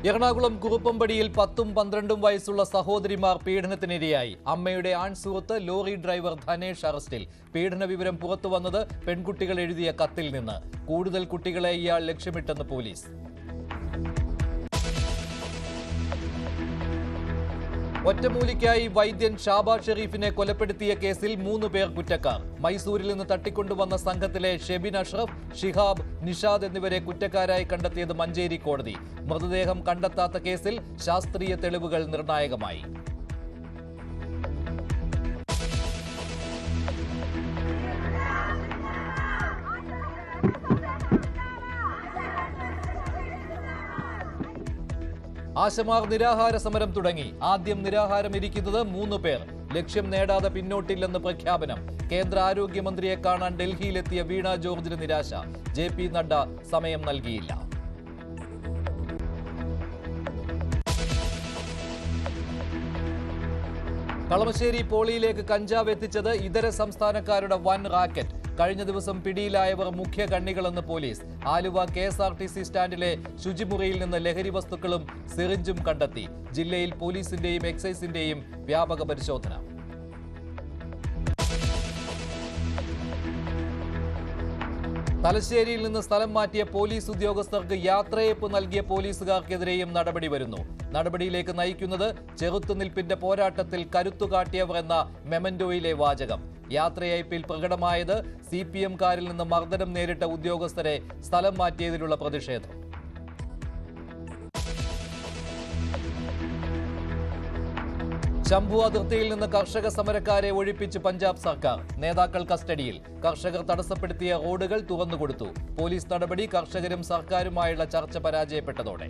എറണാകുളം കുറുപ്പമ്പടിയിൽ 10-12 വയസ്സുള്ള സഹോദരിമാർ പീഡനത്തിനിരയായി. അമ്മയുടെ ആൺസുഹൃത്ത് ലോറി ഡ്രൈവർ ധനേഷ് അറസ്റ്റിൽ. പീഡന വിവരം പുറത്തുവന്നത് പെൺകുട്ടികൾ എഴുതിയ കത്തിൽ നിന്ന്. കൂടുതൽ കുട്ടികളെ ഇയാൾ ലക്ഷ്യമിട്ടെന്ന് പോലീസ്. ഒറ്റമൂലിക്കായി വൈദ്യൻ ഷാബാസ് ഷെരീഫിനെ കൊലപ്പെടുത്തിയ കേസിൽ 3 പേർ കുറ്റക്കാർ. മൈസൂരിൽ നിന്ന് തട്ടിക്കൊണ്ടുവന്ന സംഘത്തിലെ ഷെബിൻ അഷ്റഫ്, ഷിഹാബ്, നിഷാദ് എന്നിവരെ കുറ്റക്കാരായി കണ്ടെത്തിയത് മഞ്ചേരി കോടതി. മൃതദേഹം കണ്ടെത്താത്ത കേസിൽ ശാസ്ത്രീയ തെളിവുകൾ നിർണായകമായി. ആശമാർ നിരാഹാര സമരം തുടങ്ങി. ആദ്യം നിരാഹാരം ഇരിക്കുന്നത് 3 പേർ. ലക്ഷ്യം നേടാതെ പിന്നോട്ടില്ലെന്ന് പ്രഖ്യാപനം. കേന്ദ്ര ആരോഗ്യമന്ത്രിയെ കാണാൻ ഡൽഹിയിലെത്തിയ വീണ ജോർജിന് നിരാശ. JP നഡ്ഡ സമയം നൽകിയില്ല. കളമശ്ശേരി പോളിയിലേക്ക് കഞ്ചാവ് എത്തിച്ചത് ഇതര സംസ്ഥാനക്കാരുടെ വൻ റാക്കറ്റ്. കഴിഞ്ഞ ദിവസം പിടിയിലായവർ മുഖ്യ കണ്ണികളെന്ന് പോലീസ്. ആലുവ KSRTC സ്റ്റാൻഡിലെ ശുചിമുറിയിൽ നിന്ന് ലഹരി വസ്തുക്കളും സിറിഞ്ചും കണ്ടെത്തി. ജില്ലയിൽ പോലീസിന്റെയും എക്സൈസിന്റെയും വ്യാപക പരിശോധന. തലശ്ശേരിയിൽ നിന്ന് സ്ഥലം മാറ്റിയ പോലീസ് ഉദ്യോഗസ്ഥർക്ക് യാത്രയയപ്പ് നൽകിയ പോലീസുകാർക്കെതിരെയും നടപടി വരുന്നു. നടപടിയിലേക്ക് നയിക്കുന്നത് ചെറുത്തുനിൽപ്പിന്റെ പോരാട്ടത്തിൽ കരുത്തുകാട്ടിയവർ എന്ന മെമന്റോയിലെ വാചകം. യാത്രയയപ്പിൽ പ്രകടമായത് CPM-കാരിൽ നിന്ന് മർദ്ദനം നേരിട്ട ഉദ്യോഗസ്ഥരെ സ്ഥലം മാറ്റിയതിലുള്ള പ്രതിഷേധം. ശംഭു അതിർത്തിയിൽ നിന്ന് കർഷക സമരക്കാരെ ഒഴിപ്പിച്ച് പഞ്ചാബ് സർക്കാർ. നേതാക്കൾ കസ്റ്റഡിയിൽ. കർഷകർ തടസ്സപ്പെടുത്തിയ റോഡുകൾ തുറന്നുകൊടുത്തു. പോലീസ് നടപടി കർഷകരും സർക്കാരുമായുള്ള ചർച്ച പരാജയപ്പെട്ടതോടെ.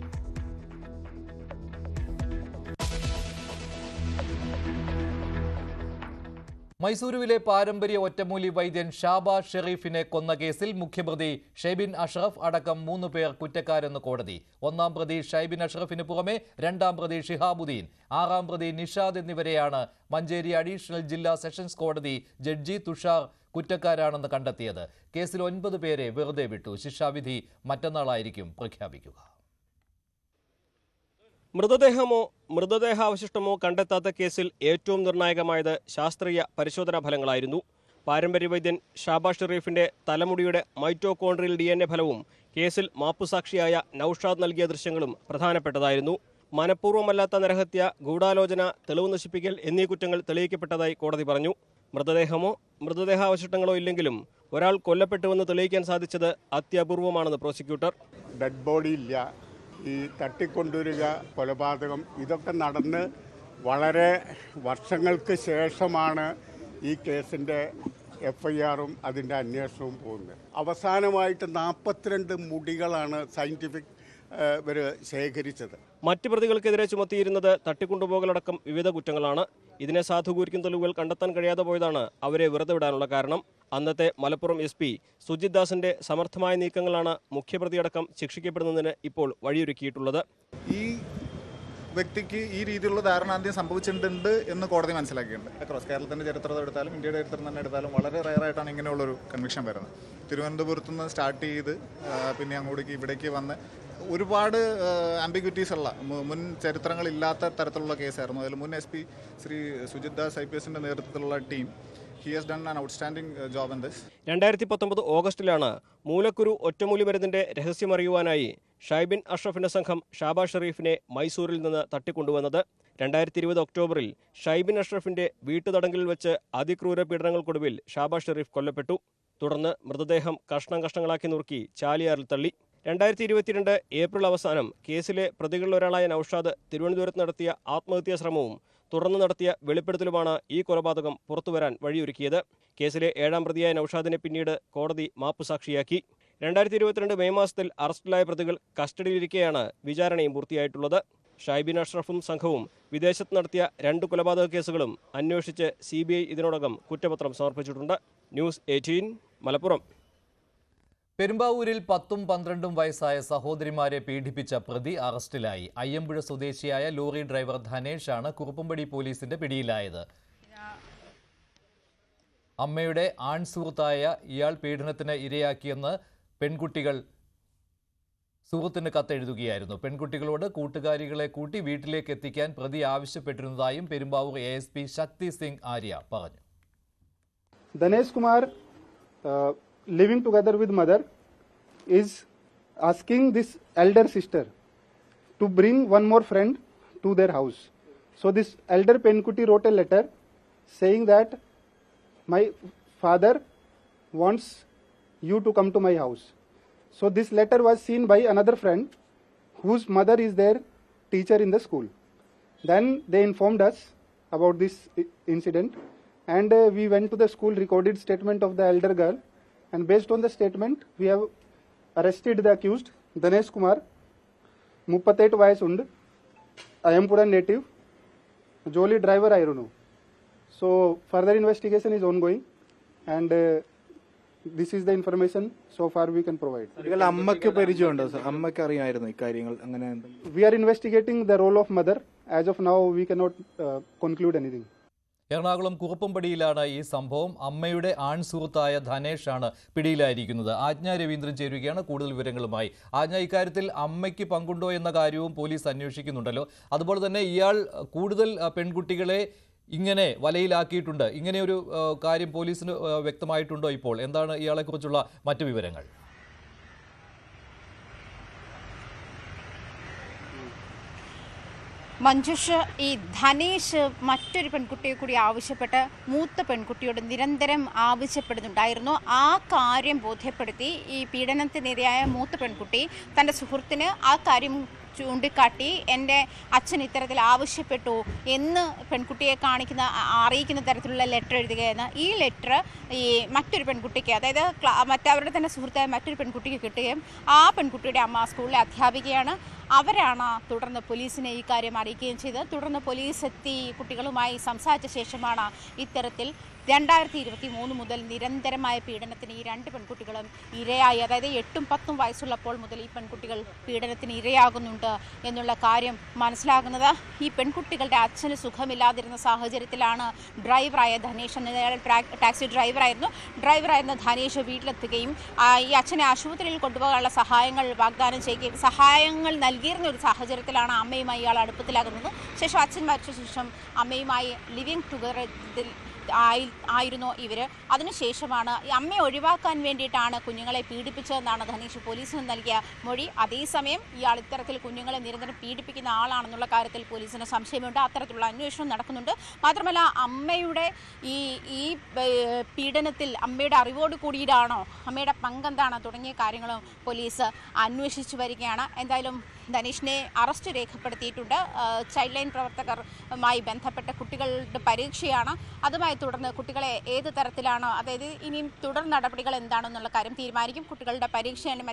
മൈസൂരുവിലെ പാരമ്പര്യ ഒറ്റമൂലി വൈദ്യൻ ഷാബാസ് ഷെരീഫിനെ കൊന്ന കേസിൽ മുഖ്യപ്രതി ഷെബിൻ അഷ്റഫ് അടക്കം 3 പേർ കുറ്റക്കാരെന്ന് കോടതി. 1-ാം പ്രതി ഷൈബിൻ അഷ്റഫിന് പുറമെ 2-ാം പ്രതി ഷിഹാബുദ്ദീൻ, 6-ാം പ്രതി നിഷാദ് എന്നിവരെയാണ് മഞ്ചേരി അഡീഷണൽ ജില്ലാ സെഷൻസ് കോടതി ജഡ്ജി തുഷാർ കുറ്റക്കാരാണെന്ന് കണ്ടെത്തിയത്. കേസിൽ 9 പേരെ വെറുതെ വിട്ടു. ശിക്ഷാവിധി മറ്റന്നാളായിരിക്കും പ്രഖ്യാപിക്കുക. മൃതദേഹമോ മൃതദേഹാവശിഷ്ടമോ കണ്ടെത്താത്ത കേസിൽ ഏറ്റവും നിർണായകമായത് ശാസ്ത്രീയ പരിശോധനാ ഫലങ്ങളായിരുന്നു. പാരമ്പര്യ വൈദ്യൻ ഷാബാസ് ഷെരീഫിന്റെ തലമുടിയുടെ മൈറ്റോകോൺട്രിയൽ DNA ഫലവും കേസിൽ മാപ്പുസാക്ഷിയായ നൌഷാദ് നൽകിയ ദൃശ്യങ്ങളും പ്രധാനപ്പെട്ടതായിരുന്നു. മനഃപൂർവ്വമല്ലാത്ത നരഹത്യ, ഗൂഢാലോചന, തെളിവ് നശിപ്പിക്കൽ എന്നീ കുറ്റങ്ങൾ തെളിയിക്കപ്പെട്ടതായി കോടതി പറഞ്ഞു. മൃതദേഹമോ മൃതദേഹാവശിഷ്ടങ്ങളോ ഇല്ലെങ്കിലും ഒരാൾ കൊല്ലപ്പെട്ടുവെന്ന് തെളിയിക്കാൻ സാധിച്ചത് അത്യപൂർവമാണെന്ന് പ്രോസിക്യൂട്ടർ. ഡെഡ് ബോഡി ഇല്ല, ഈ തട്ടിക്കൊണ്ടുവരിക, കൊലപാതകം, ഇതൊക്കെ നടന്ന് വളരെ വർഷങ്ങൾക്ക് ശേഷമാണ് ഈ കേസിൻ്റെ FIR-ഉം അതിൻ്റെ അന്വേഷണവും പോകുന്നത്. അവസാനമായിട്ട് 42 മുടികളാണ് സയൻറ്റിഫിക് ഇവർ ശേഖരിച്ചത്. മറ്റ് പ്രതികൾക്കെതിരെ ചുമത്തിയിരുന്നത് തട്ടിക്കൊണ്ടുപോകലടക്കം വിവിധ കുറ്റങ്ങളാണ്. ഇതിനെ സാധൂകരിക്കുന്ന തെളിവുകൾ കണ്ടെത്താൻ കഴിയാതെ പോയതാണ് അവരെ വെറുതെ വിടാനുള്ള കാരണം. അന്നത്തെ മലപ്പുറം SP സുജിത് ദാസിന്റെ സമർത്ഥമായ നീക്കങ്ങളാണ് മുഖ്യപ്രതിയടക്കം ശിക്ഷിക്കപ്പെടുന്നതിന് ഇപ്പോൾ വഴിയൊരുക്കിയിട്ടുള്ളത്. ഈ വ്യക്തിക്ക് ഈ രീതിയിലുള്ള ധാരണ ആദ്യം സംഭവിച്ചിട്ടുണ്ട് എന്ന് കോടതി മനസ്സിലാക്കിയിട്ടുണ്ട്. അക്രോസ് കേരളത്തിന്റെ ചരിത്രം എടുത്താലും ഇന്ത്യയുടെ ചരിത്രം തന്നെ എടുത്താലും വളരെ റയറായിട്ടാണ് ഇങ്ങനെയുള്ളൊരു കൺവിക്ഷൻ വരുന്നത്. തിരുവനന്തപുരത്ത് നിന്ന് സ്റ്റാർട്ട് ചെയ്ത് പിന്നെ അങ്ങോട്ടേക്ക് ഇവിടേക്ക് വന്ന് ഒരുപാട് ആംബിഗ്വിറ്റീസ് ഉള്ള മുൻ ചരിത്രങ്ങളില്ലാത്ത തരത്തിലുള്ള കേസായിരുന്നു. അതിൽ മുൻ SP ശ്രീ സുജിത് ദാസ് IPSന്റെ നേതൃത്വത്തിലുള്ള team he has done an outstanding job in this. 2019 ഓഗസ്റ്റിലാണ് മൂലക്കുരു ഒറ്റമൂലി മരുന്നിന്റെ രഹസ്യമറിയുവാനായി ഷൈബിൻ അഷ്റഫിന്റെ സംഘം ഷാബാസ് ഷെരീഫിനെ മൈസൂരിൽ നിന്ന് തട്ടിക്കൊണ്ടുവന്നത്. 2020 ഒക്ടോബറിൽ ഷൈബിൻ അഷ്റഫിന്റെ വീട്ടുതടങ്കലിൽ വെച്ച് അതിക്രൂര പീഡനങ്ങൾക്കൊടുവിൽ ഷാബാസ് ഷെരീഫ് കൊല്ലപ്പെട്ടു. തുടർന്ന് മൃതദേഹം കഷ്ണങ്ങളാക്കി നുറുക്കി ചാലിയാറിൽ തള്ളി. 2022 ഏപ്രിൽ അവസാനം കേസിലെ പ്രതികളിലൊരാളായ നൌഷാദ് തിരുവനന്തപുരത്ത് നടത്തിയ ആത്മഹത്യാ ശ്രമവും തുടർന്ന് നടത്തിയ വെളിപ്പെടുത്തലുമാണ് ഈ കൊലപാതകം പുറത്തുവരാൻ വഴിയൊരുക്കിയത്. കേസിലെ 7-ാം പ്രതിയായ നൌഷാദിനെ പിന്നീട് കോടതി മാപ്പുസാക്ഷിയാക്കി. 2022 മെയ് മാസത്തിൽ അറസ്റ്റിലായ പ്രതികൾ കസ്റ്റഡിയിലിരിക്കെയാണ് വിചാരണയും പൂർത്തിയായിട്ടുള്ളത്. ഷൈബിൻ അഷ്റഫും സംഘവും വിദേശത്ത് നടത്തിയ 2 കൊലപാതക കേസുകളും അന്വേഷിച്ച് CBI ഇതിനോടകം കുറ്റപത്രം സമർപ്പിച്ചിട്ടുണ്ട്. ന്യൂസ് 18 മലപ്പുറം. പെരുമ്പാവൂരിൽ 10-12 വയസ്സായ സഹോദരിമാരെ പീഡിപ്പിച്ച പ്രതി അറസ്റ്റിലായി. അയ്യമ്പുഴ സ്വദേശിയായ ലോറി ഡ്രൈവർ ധനേഷാണ് കുറുപ്പമ്പടി പോലീസിന്റെ പിടിയിലായത്. അമ്മയുടെ ആൺസുഹൃത്തായ ഇയാൾ പീഡനത്തിന് ഇരയാക്കിയെന്ന് പെൺകുട്ടികൾ സുഹൃത്തിന് കത്തെഴുതുകയായിരുന്നു. പെൺകുട്ടികളോട് കൂട്ടുകാരികളെ കൂട്ടി വീട്ടിലേക്ക് എത്തിക്കാൻ പ്രതി ആവശ്യപ്പെട്ടിരുന്നതായും പെരുമ്പാവൂർ ASP ശക്തി സിംഗ് ആര്യ പറഞ്ഞു. Danesh Kumar, living together with mother, is asking this elder sister to bring one more friend to their house. So this elder Penkuti wrote a letter saying that my father wants you to come to my house. So this letter was seen by another friend whose mother is their teacher in the school. Then they informed us about this incident, and we went to the school, recorded statement of the elder girl, and based on the statement we have arrested the accused Danesh Kumar, 38 വയസ്സുണ്ട്, അയംപുര native, ജോലി driver ആയിരുന്നു. So further investigation is ongoing, and this is the information so far we can provide. അമ്മയ്ക്ക് പരിചയമുണ്ടോ sir? അമ്മയ്ക്ക് അറിയാമായിരുന്നു ഇക്കാര്യങ്ങൾ? അങ്ങനെ We are investigating the role of mother. As of now we cannot conclude anything. Ernakulam കുറുപ്പംപടിയിലാണ് ഈ സംഭവം. അമ്മയുടെ ആൺ സുഹൃത്തായ ധനേഷാണ് പിടിയിലായിരിക്കുന്നത്. ആജ്ഞ രവീന്ദ്രൻ ചേരുകയാണ് കൂടുതൽ വിവരങ്ങളുമായി. ആജ്ഞ, ഇക്കാര്യത്തിൽ അമ്മയ്ക്ക് പങ്കുണ്ടോ എന്ന കാര്യവും പോലീസ് അന്വേഷിക്കുന്നുണ്ടല്ലോ. അതുപോലെ തന്നെ ഇയാൾ കൂടുതൽ പെൺകുട്ടികളെ ഇങ്ങനെ വലയിലാക്കിയിട്ടുണ്ട്. ഇങ്ങനെയൊരു കാര്യം പോലീസിന് വ്യക്തമായിട്ടുണ്ടോ? ഇപ്പോൾ എന്താണ് ഇയാളെക്കുറിച്ചുള്ള മറ്റു വിവരങ്ങൾ? മഞ്ജുഷ്, ഈ ധനേഷ് മറ്റൊരു പെൺകുട്ടിയെ കൂടി ആവശ്യപ്പെട്ട് മൂത്ത പെൺകുട്ടിയോട് നിരന്തരം ആവശ്യപ്പെടുന്നുണ്ടായിരുന്നു. ആ കാര്യം ബോധ്യപ്പെടുത്തി ഈ പീഡനത്തിനിരയായ മൂത്ത പെൺകുട്ടി തൻ്റെ സുഹൃത്തിന് ആ കാര്യം ചൂണ്ടിക്കാട്ടി എൻ്റെ അച്ഛൻ ഇത്തരത്തിൽ ആവശ്യപ്പെട്ടു എന്ന് പെൺകുട്ടിയെ അറിയിക്കുന്ന തരത്തിലുള്ള ലെറ്റർ എഴുതുകയാണ്. ഈ ലെറ്റർ ഈ മറ്റൊരു പെൺകുട്ടിക്ക്, അതായത് അവരുടെ തന്നെ സുഹൃത്തായ മറ്റൊരു പെൺകുട്ടിക്ക് കിട്ടുകയും ആ പെൺകുട്ടിയുടെ അമ്മ സ്കൂളിലെ അധ്യാപികയാണ്. അവരാണ് തുടർന്ന് പോലീസിനെ ഈ കാര്യം അറിയിക്കുകയും ചെയ്തത്. തുടർന്ന് പോലീസ് എത്തി കുട്ടികളുമായി സംസാരിച്ച ശേഷമാണ് ഇത്തരത്തിൽ 2023 മുതൽ നിരന്തരമായ പീഡനത്തിന് ഈ രണ്ട് പെൺകുട്ടികളും ഇരയായി, അതായത് 8ഉം 10ഉം വയസ്സുള്ളപ്പോൾ മുതൽ ഈ പെൺകുട്ടികൾ പീഡനത്തിന് ഇരയാകുന്നുണ്ട് എന്നുള്ള കാര്യം മനസ്സിലാകുന്നത്. ഈ പെൺകുട്ടികളുടെ അച്ഛന് സുഖമില്ലാതിരുന്ന സാഹചര്യത്തിലാണ് ഡ്രൈവറായ ധനേഷ് എന്ന ടാക്സി ഡ്രൈവറായിരുന്ന ധനേഷ് വീട്ടിലെത്തുകയും ഈ അച്ഛനെ ആശുപത്രിയിൽ കൊണ്ടുപോകാനുള്ള സഹായങ്ങൾ വാഗ്ദാനം ചെയ്യുകയും സഹായങ്ങൾ നൽകിയിരുന്ന ഒരു സാഹചര്യത്തിലാണ് അമ്മയുമായി ഇയാൾ അടുപ്പത്തിലാകുന്നത്. ശേഷം അച്ഛൻ മരിച്ച ശേഷം അമ്മയുമായി ലിവിങ് ടുഗദറിൽ ആയിരുന്നു ഇവർ. അതിനുശേഷമാണ് ഈ അമ്മയെ ഒഴിവാക്കാൻ വേണ്ടിയിട്ടാണ് കുഞ്ഞുങ്ങളെ പീഡിപ്പിച്ചതെന്നാണ് ധനേഷ് പോലീസിന് നൽകിയ മൊഴി. അതേസമയം ഇയാൾ ഇത്തരത്തിൽ കുഞ്ഞുങ്ങളെ നിരന്തരം പീഡിപ്പിക്കുന്ന ആളാണെന്നുള്ള കാര്യത്തിൽ പോലീസിന് സംശയമുണ്ട്. അത്തരത്തിലുള്ള അന്വേഷണം നടക്കുന്നുണ്ട്. മാത്രമല്ല അമ്മയുടെ ഈ പീഡനത്തിൽ അമ്മയുടെ അറിവോട് കൂടിയിട്ടാണോ, അമ്മയുടെ പങ്കെന്താണ് തുടങ്ങിയ കാര്യങ്ങളും പോലീസ് അന്വേഷിച്ചു വരികയാണ്. എന്തായാലും ധനേഷിനെ അറസ്റ്റ് രേഖപ്പെടുത്തിയിട്ടുണ്ട്. ചൈൽഡ് ലൈൻ പ്രവർത്തകരുമായി ബന്ധപ്പെട്ട കുട്ടികളുടെ പരീക്ഷയാണ്. അതുമായി തുടർന്ന് കുട്ടികളെ ഏത് തരത്തിലാണ്, അതായത് ഇനിയും തുടർ നടപടികൾ എന്താണെന്നുള്ള കാര്യം തീരുമാനിക്കും. കുട്ടികളുടെ പരീക്ഷയാണ്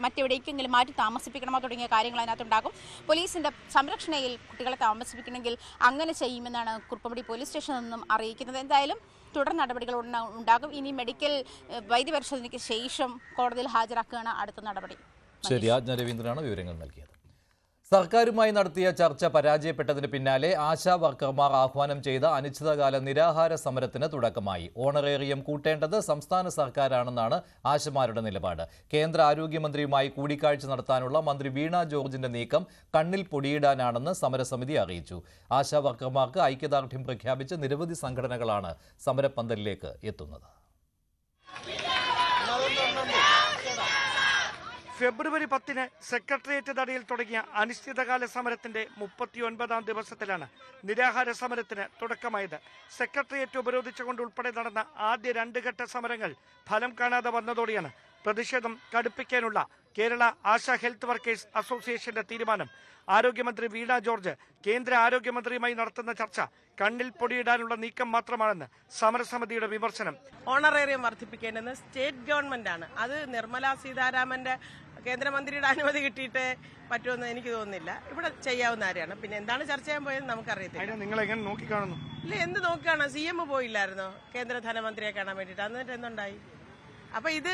മറ്റെവിടേക്കെങ്കിലും മാറ്റി താമസിപ്പിക്കണമോ തുടങ്ങിയ കാര്യങ്ങൾ അതിനകത്തുണ്ടാകും. പോലീസിൻ്റെ സംരക്ഷണയിൽ കുട്ടികളെ താമസിപ്പിക്കണമെങ്കിൽ അങ്ങനെ ചെയ്യുമെന്നാണ് കുറുപ്പംപടി പോലീസ് സ്റ്റേഷനിൽ നിന്നും അറിയിക്കുന്നത്. എന്തായാലും തുടർ നടപടികൾ ഉണ്ടാകും. ഇനി മെഡിക്കൽ വൈദ്യപരിശോധനയ്ക്ക് ശേഷം കോടതിയിൽ ഹാജരാക്കുകയാണ് അടുത്ത നടപടി. ശരി, ആജ്ഞ രവീന്ദ്രനാണ് വിവരങ്ങൾ നൽകിയത്. സർക്കാരുമായി നടത്തിയ ചർച്ച പരാജയപ്പെട്ടതിന് പിന്നാലെ ആശാ വർക്കർമാർ ആഹ്വാനം ചെയ്ത അനിശ്ചിതകാല നിരാഹാര സമരത്തിന് തുടക്കമായി. ഓണറേറിയം കൂട്ടേണ്ടത് സംസ്ഥാന സർക്കാരാണെന്നാണ് ആശമാരുടെ നിലപാട്. കേന്ദ്ര ആരോഗ്യമന്ത്രിയുമായി കൂടിക്കാഴ്ച നടത്താനുള്ള മന്ത്രി വീണ ജോർജിന്റെ നീക്കം കണ്ണിൽ പൊടിയിടാനാണെന്ന് സമരസമിതി അറിയിച്ചു. ആശാ വർക്കർമാർക്ക് ഐക്യദാർഢ്യം പ്രഖ്യാപിച്ച് നിരവധി സംഘടനകളാണ് സമരപ്പന്തലിലേക്ക് എത്തുന്നത്. ഫെബ്രുവരി 10 സെക്രട്ടേറിയറ്റ് തടയിൽ തുടങ്ങിയ അനിശ്ചിതകാല സമരത്തിന്റെ 39ാം ദിവസത്തിലാണ് നിരാഹാര സമരത്തിന് തുടക്കമായത്. സെക്രട്ടേറിയറ്റ് ഉപരോധിച്ചുകൊണ്ട് ഉൾപ്പെടെ നടന്ന ആദ്യ 2 ഘട്ട സമരങ്ങൾ ഫലം കാണാതെ വന്നതോടെയാണ് പ്രതിഷേധം കടുപ്പിക്കാനുള്ള കേരള ആശാ ഹെൽത്ത് വർക്കേഴ്സ് അസോസിയേഷന്റെ തീരുമാനം. ആരോഗ്യമന്ത്രി വീണ ജോർജ് കേന്ദ്ര ആരോഗ്യമന്ത്രിയുമായി നടത്തുന്ന ചർച്ച കണ്ണിൽ പൊടിയിടാനുള്ള നീക്കം മാത്രമാണെന്ന് സമരസമിതിയുടെ വിമർശനം. ഓണറേറിയം വർദ്ധിപ്പിക്കേണ്ടത് സ്റ്റേറ്റ് ഗവൺമെന്റ് ആണ്. അത് നിർമ്മല സീതാരാമന്റെ കേന്ദ്രമന്ത്രിയുടെ അനുമതി കിട്ടിയിട്ട് പറ്റുമെന്ന് എനിക്ക് തോന്നുന്നില്ല. ഇവിടെ ചെയ്യാവുന്ന കാര്യമാണ്. പിന്നെ എന്താണ് ചർച്ച ചെയ്യാൻ പോയെന്ന് നമുക്കറിയത്തില്ല. നിങ്ങൾ എങ്ങനെ നോക്കിക്കാണുന്നു? ഇല്ല, എന്ത് നോക്കിക്കാണോ? CM പോയില്ലായിരുന്നോ കേന്ദ്ര ധനമന്ത്രിയെ കാണാൻ വേണ്ടിയിട്ട്? എന്നിട്ട് എന്തുണ്ടായി? അപ്പൊ ഇത്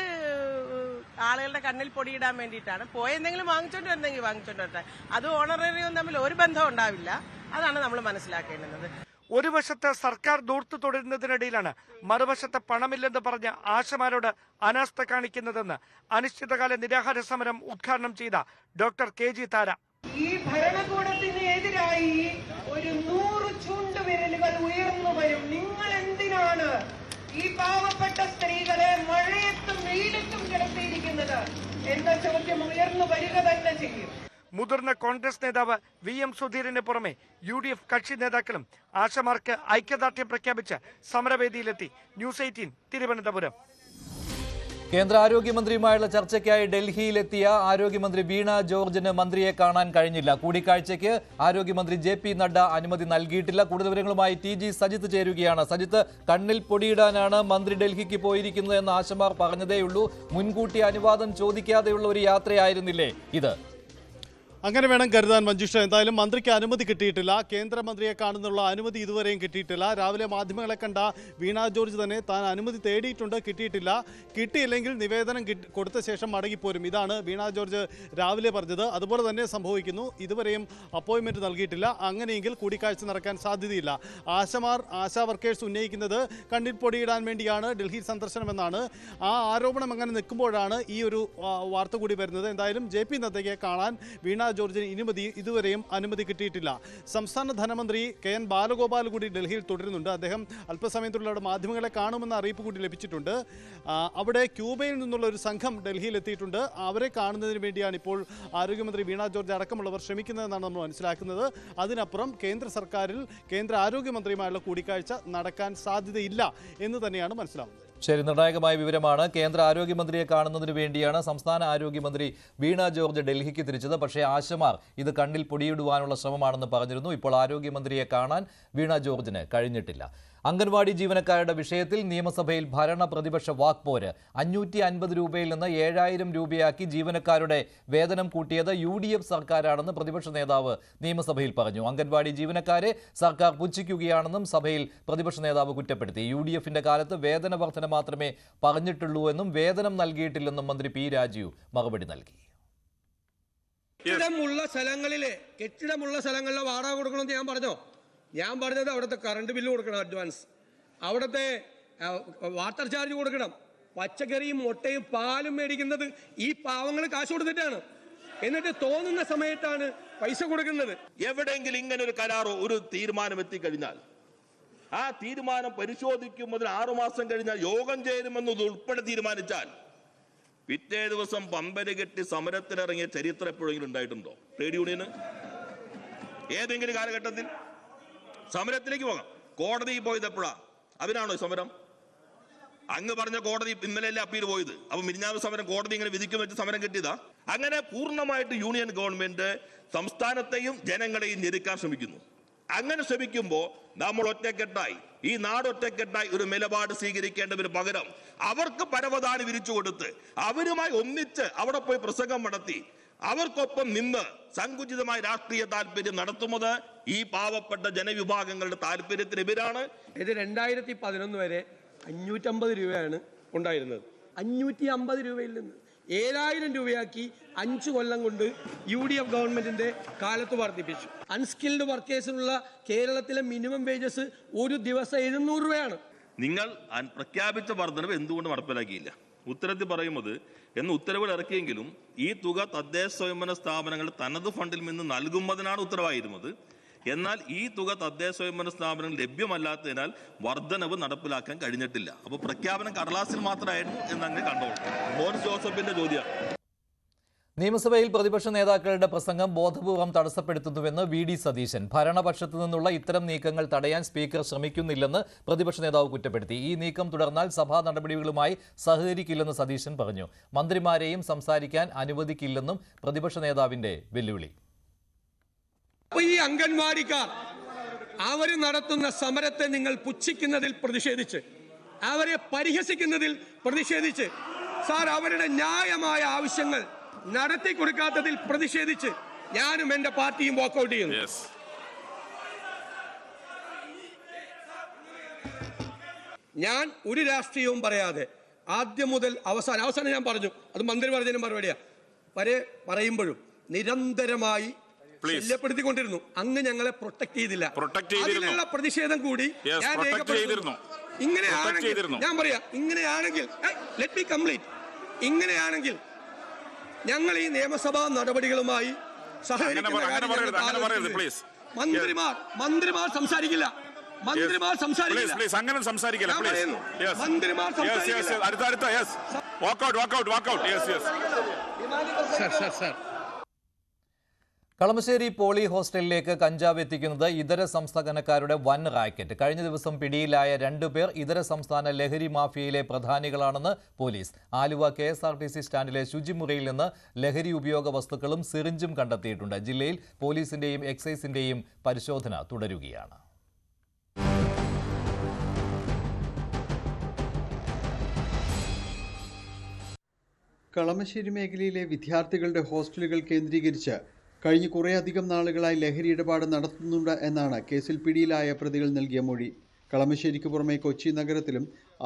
ആളുകളുടെ കണ്ണിൽ പൊടിയിടാൻ വേണ്ടിയിട്ടാണ്. പോയെന്തെങ്കിലും വാങ്ങിച്ചോണ്ട് വരുന്നെങ്കിൽ വാങ്ങിച്ചോണ്ട് വരട്ടെ. അത് ഓണറേറിയവും തമ്മിൽ ഒരു ബന്ധം ഉണ്ടാവില്ല. അതാണ് നമ്മൾ മനസ്സിലാക്കേണ്ടത്. ഒരു വശത്ത് സർക്കാർ ദൂർത്ത് തുടരുന്നതിനിടയിലാണ് മറുവശത്ത് പണമില്ലെന്ന് പറഞ്ഞ് ആശമാരോട് അനാസ്ഥ കാണിക്കുന്നതെന്ന് അനിശ്ചിതകാല നിരാഹാര സമരം ഉദ്ഘാടനം ചെയ്ത ഡോക്ടർ KG താര. ഈ ഭരണകൂടത്തിന് എതിരായി ഒരു 100 ചൂണ്ടുവിരലുകൾ ഉയർന്നു വരും. നിങ്ങൾ എന്തിനാണ് ഈ പാവപ്പെട്ട സ്ത്രീകളെ മഴയത്തും വെയിലത്തും കിടത്തിയിരിക്കുന്നത് എന്ന ചോദ്യം ഉയർന്നു വരിക തന്നെ ചെയ്യും. മുതിർന്ന കോൺഗ്രസ് നേതാവ് VM സുധീരന് പുറമെ UDF കക്ഷി നേതാക്കളും ആശമാർക്ക് ഐക്യദാർഢ്യം പ്രഖ്യാപിച്ച് സമരവേദിയിലെത്തി. ന്യൂസ് 18 തിരുവനന്തപുരം. കേന്ദ്ര ആരോഗ്യമന്ത്രിയുമായുള്ള ചർച്ചയ്ക്കായി ഡൽഹിയിലെത്തിയ ആരോഗ്യമന്ത്രി വീണ ജോർജിന് മന്ത്രിയെ കാണാൻ കഴിഞ്ഞില്ല. കൂടിക്കാഴ്ചയ്ക്ക് ആരോഗ്യമന്ത്രി JP നഡ്ഡ അനുമതി നൽകിയിട്ടില്ല. കൂടുതൽ വിവരങ്ങളുമായി TG സജിത്ത് ചേരുകയാണ്. സജിത്ത്, കണ്ണിൽ പൊടിയിടാനാണ് മന്ത്രി ഡൽഹിക്ക് പോയിരിക്കുന്നത് എന്ന് ആശമാർ പറഞ്ഞതേയുള്ളൂ. മുൻകൂട്ടി അനുവാദം ചോദിക്കാതെയുള്ള ഒരു യാത്രയായിരുന്നില്ലേ ഇത്? അങ്ങനെ വേണം കരുതാൻ മഞ്ജുഷ. എന്തായാലും മന്ത്രിക്ക് അനുമതി കിട്ടിയിട്ടില്ല. കേന്ദ്രമന്ത്രിയെ കാണുന്നുള്ള അനുമതി ഇതുവരെയും കിട്ടിയിട്ടില്ല. രാവിലെ മാധ്യമങ്ങളെ കണ്ട വീണ ജോർജ് തന്നെ താൻ അനുമതി തേടിയിട്ടുണ്ട്, കിട്ടിയിട്ടില്ല. കിട്ടിയില്ലെങ്കിൽ നിവേദനം കൊടുത്ത ശേഷം മടങ്ങിപ്പോരും. ഇതാണ് വീണ ജോർജ് രാവിലെ പറഞ്ഞത്. അതുപോലെ തന്നെ സംഭവിക്കുന്നു. ഇതുവരെയും അപ്പോയിൻമെന്റ് നൽകിയിട്ടില്ല. അങ്ങനെയെങ്കിൽ കൂടിക്കാഴ്ച നടക്കാൻ സാധ്യതയില്ല. ആശാ വർക്കേഴ്സ് ഉന്നയിക്കുന്നത് കണ്ണിൽ പൊടിയിടാൻ വേണ്ടിയാണ് ഡൽഹി സന്ദർശനമെന്നാണ്. ആ ആരോപണം അങ്ങനെ നിൽക്കുമ്പോഴാണ് ഈ ഒരു വാർത്ത കൂടി വരുന്നത്. എന്തായാലും JP നദ്ദയെ കാണാൻ വീണ ജോർജിന് ഇതുവരെയും അനുമതി കിട്ടിയിട്ടില്ല. സംസ്ഥാന ധനമന്ത്രി KN ബാലഗോപാൽ കൂടി ഡൽഹിയിൽ തുടരുന്നുണ്ട്. അദ്ദേഹം അല്പസമയത്തുള്ള മാധ്യമങ്ങളെ കാണുമെന്ന അറിയിപ്പ് കൂടി ലഭിച്ചിട്ടുണ്ട്. അവിടെ ക്യൂബയിൽ നിന്നുള്ള ഒരു സംഘം ഡൽഹിയിൽ എത്തിയിട്ടുണ്ട്. അവരെ കാണുന്നതിന് വേണ്ടിയാണ് ഇപ്പോൾ ആരോഗ്യമന്ത്രി വീണ ജോർജ് അടക്കമുള്ളവർ ശ്രമിക്കുന്നതെന്നാണ് നമ്മൾ മനസ്സിലാക്കുന്നത്. അതിനപ്പുറം കേന്ദ്ര സർക്കാരിൽ കേന്ദ്ര ആരോഗ്യമന്ത്രിയുമായുള്ള കൂടിക്കാഴ്ച നടക്കാൻ സാധ്യതയില്ല എന്ന് തന്നെയാണ് മനസ്സിലാവുന്നത്. ശരി, നിർണായകമായ വിവരമാണ്. കേന്ദ്ര ആരോഗ്യമന്ത്രിയെ കാണുന്നതിന് വേണ്ടിയാണ് സംസ്ഥാന ആരോഗ്യമന്ത്രി വീണ ജോർജ് ഡൽഹിക്ക് തിരിച്ചത്. പക്ഷേ ആശമാർ ഇത് കണ്ണിൽ പൊടിയിടുവാനുള്ള ശ്രമമാണെന്ന് പറഞ്ഞിരുന്നു. ഇപ്പോൾ ആരോഗ്യമന്ത്രിയെ കാണാൻ വീണ ജോർജിന് കഴിഞ്ഞിട്ടില്ല. അംഗൻവാടി ജീവനക്കാരുടെ വിഷയത്തിൽ നിയമസഭയിൽ ഭരണ പ്രതിപക്ഷ വാക്പോര്. 550 രൂപയിൽ നിന്ന് 7000 രൂപയാക്കി ജീവനക്കാരുടെ വേതനം കൂട്ടിയത് UDF സർക്കാരാണെന്ന് പ്രതിപക്ഷ നേതാവ് നിയമസഭയിൽ പറഞ്ഞു. അംഗൻവാടി ജീവനക്കാരെ സർക്കാർ പുച്ഛിക്കുകയാണെന്നും സഭയിൽ പ്രതിപക്ഷ നേതാവ് കുറ്റപ്പെടുത്തി. UDFന്റെ കാലത്ത് വേതന വർധന മാത്രമേ പറഞ്ഞിട്ടുള്ളൂ എന്നും വേതനം നൽകിയിട്ടില്ലെന്നും മന്ത്രി P. രാജീവ് മറുപടി നൽകി. കെട്ടിടമുള്ള സ്ഥലങ്ങളിലെ വാടക കൊടുക്കണമെന്ന് ഞാൻ പറഞ്ഞത് അവിടുത്തെ കറണ്ട് ബില്ല് കൊടുക്കണം, അഡ്വാൻസ്, അവിടുത്തെ വാട്ടർ ചാർജ് കൊടുക്കണം, പച്ചക്കറിയും മുട്ടയും പാലും മേടിക്കുന്നത് ഈ പാവങ്ങൾ കാശ് കൊടുത്തിട്ടാണ്. എന്നിട്ട് തോന്നുന്ന സമയത്താണ് പൈസ കൊടുക്കുന്നത്. എവിടെയെങ്കിലും ഇങ്ങനെ ഒരു കരാറോ ഒരു തീരുമാനം എത്തിക്കഴിഞ്ഞാൽ ആ തീരുമാനം പരിശോധിക്കുമ്പോൾ 6 മാസം കഴിഞ്ഞാൽ യോഗം ചേരുമെന്നത് ഉൾപ്പെടെ തീരുമാനിച്ചാൽ പിറ്റേ ദിവസം പമ്പര് കെട്ടി സമരത്തിനിറങ്ങിയ ചരിത്രം എപ്പോഴെങ്കിലും ഉണ്ടായിട്ടുണ്ടോ ട്രേഡ് യൂണിയന്? ഏതെങ്കിലും കാലഘട്ടത്തിൽ സമരത്തിലേക്ക് പോകാം. കോടതിയിൽ പോയത് എപ്പോഴാ? അതിനാണോ സമരം? അങ്ങ് പറഞ്ഞ കോടതി ഇന്നലെയല്ലേ അപ്പീൽ പോയത്? അപ്പൊ മിനിഞ്ഞാന്ന് സമരം കോടതി ഇങ്ങനെ വിധിക്കും വെച്ച് സമരം കിട്ടിയതാ? അങ്ങനെ പൂർണ്ണമായിട്ട് യൂണിയൻ ഗവൺമെന്റ് സംസ്ഥാനത്തെയും ജനങ്ങളെയും ഞെരുക്കാൻ ശ്രമിക്കുന്നു. അങ്ങനെ ശ്രമിക്കുമ്പോൾ നമ്മൾ ഒറ്റക്കെട്ടായി, ഈ നാട് ഒറ്റക്കെട്ടായി ഒരു നിലപാട് സ്വീകരിക്കേണ്ടതിന് പകരം അവർക്ക് പരവതാനി വിരിച്ചു കൊടുത്ത് അവരുമായി ഒന്നിച്ച് അവിടെ പോയി പ്രസംഗം നടത്തി അവർക്കൊപ്പം നിന്ന് സങ്കുചിതമായ രാഷ്ട്രീയ താല്പര്യം നടത്തുന്നത് ഈ പാവപ്പെട്ട ജനവിഭാഗങ്ങളുടെ താല്പര്യത്തിനെതിരാണ്. ഇത് 2011 വരെ 550 രൂപയാണ് ഉണ്ടായിരുന്നത്. 550 രൂപയിൽ നിന്ന് 7000 രൂപയാക്കി 5 കൊല്ലം കൊണ്ട് UDF ഗവൺമെന്റിന്റെ കാലത്ത് വർദ്ധിപ്പിച്ചു. അൺസ്കിൽഡ് വർക്കേഴ്സിനുള്ള കേരളത്തിലെ മിനിമം വേജസ് ഒരു ദിവസം 700 രൂപയാണ്. നിങ്ങൾ പ്രഖ്യാപിച്ച വർധനവ് എന്തുകൊണ്ട് നടപ്പിലാക്കിയില്ല? ഉത്തരത്തിൽ പറയുന്നത് എന്ന് ഉത്തരവുകൾ ഇറക്കിയെങ്കിലും ഈ തുക തദ്ദേശ സ്വയംഭരണ സ്ഥാപനങ്ങളുടെ തനത് ഫണ്ടിൽ നിന്ന് നൽകുന്നതിനാണ് ഉത്തരവായിരുന്നത്. എന്നാൽ ഈ തുക തദ്ദേശ സ്വയംഭരണ സ്ഥാപനങ്ങൾ ലഭ്യമല്ലാത്തതിനാൽ വർധനവ് നടപ്പിലാക്കാൻ കഴിഞ്ഞിട്ടില്ല. അപ്പോൾ പ്രഖ്യാപനം കടലാസിൽ മാത്രമായിരുന്നു എന്നങ്ങനെ കണ്ടോളൂ. മോൻസ് ജോസഫിന്റെ ചോദ്യം. നിയമസഭയിൽ പ്രതിപക്ഷ നേതാക്കളുടെ പ്രസംഗം ബോധപൂർവം തടസ്സപ്പെടുത്തുന്നുവെന്ന് VD സതീശൻ. ഭരണപക്ഷത്തു നിന്നുള്ള ഇത്തരം നീക്കങ്ങൾ തടയാൻ സ്പീക്കർ ശ്രമിക്കുന്നില്ലെന്ന് പ്രതിപക്ഷ നേതാവ് കുറ്റപ്പെടുത്തി. ഈ നീക്കം തുടർന്നാൽ സഭാ നടപടികളുമായി സഹകരിക്കില്ലെന്ന് സതീശൻ പറഞ്ഞു. മന്ത്രിമാരെയും സംസാരിക്കാൻ അനുവദിക്കില്ലെന്നും പ്രതിപക്ഷ നേതാവിന്റെ വെല്ലുവിളി. ഈ അംഗൻവാടിക്കാർ അവർ നടത്തുന്ന സമരത്തെ നിങ്ങൾ പുച്ഛിക്കുന്നതിൽ പ്രതിഷേധിച്ച്, അവരെ പരിഹസിക്കുന്നതിൽ പ്രതിഷേധിച്ച്, സാർ അവരുടെ ന്യായമായ ആവശ്യങ്ങൾ നടത്തി കൊടുക്കാത്തതിൽ പ്രതിഷേധിച്ച് ഞാനും എന്റെ പാർട്ടിയും വാക്കൗട്ട് ചെയ്യുന്നു. ഞാൻ ഒരു രാഷ്ട്രീയവും പറയാതെ ആദ്യം മുതൽ അവസാനം ഞാൻ പറഞ്ഞു, അത് മന്ത്രി പറഞ്ഞതിന് മറുപടിയാ, പറയുമ്പോഴും നിരന്തരമായി ശല്യപ്പെടുത്തിക്കൊണ്ടിരുന്നു. അങ്ങ് ഞങ്ങളെ പ്രൊട്ടക്ട് ചെയ്തില്ല. അതിനുള്ള പ്രതിഷേധം കൂടി ഞാൻ രേഖപ്പെടുത്തുന്നു. ഇങ്ങനെയാണെങ്കിൽ ഞാൻ പറയാം, ഇങ്ങനെയാണെങ്കിൽ ലെറ്റ് മീ കംപ്ലീറ്റ്. ഇങ്ങനെയാണെങ്കിൽ ഞങ്ങൾ ഈ നിയമസഭാ നടപടികളുമായി മന്ത്രിമാർ സംസാരിക്കില്ല. മന്ത്രിമാർ സംസാരിക്കില്ല. കളമശ്ശേരി പോളി ഹോസ്റ്റലിലേക്ക് കഞ്ചാവ് എത്തിക്കുന്നത് ഇതര സംസ്ഥാനക്കാരുടെ വൻ റാക്കറ്റ്. കഴിഞ്ഞ ദിവസം പിടിയിലായ 2 പേർ ഇതര സംസ്ഥാന ലഹരി മാഫിയയിലെ പ്രധാനികളാണെന്ന് പോലീസ്. ആലുവ KSRTC സ്റ്റാൻഡിലെ ശുചിമുറിയിൽ നിന്ന് ലഹരി ഉപയോഗ വസ്തുക്കളും സിറിഞ്ചും കണ്ടെത്തിയിട്ടുണ്ട്. ജില്ലയിൽ പോലീസിന്റെയും എക്സൈസിന്റെയും പരിശോധന തുടരുകയാണ്. കളമശ്ശേരി മേഖലയിലെ വിദ്യാർത്ഥികളുടെ ഹോസ്റ്റലുകൾ കേന്ദ്രീകരിച്ച് കഴിഞ്ഞ കുറേയധികം നാളുകളായി ലഹരി ഇടപാട് നടത്തുന്നുണ്ട് എന്നാണ് കേസിൽ പിടിയിലായ പ്രതികൾ നൽകിയ മൊഴി. കളമശ്ശേരിക്ക് പുറമെ കൊച്ചി നഗരത്തിലും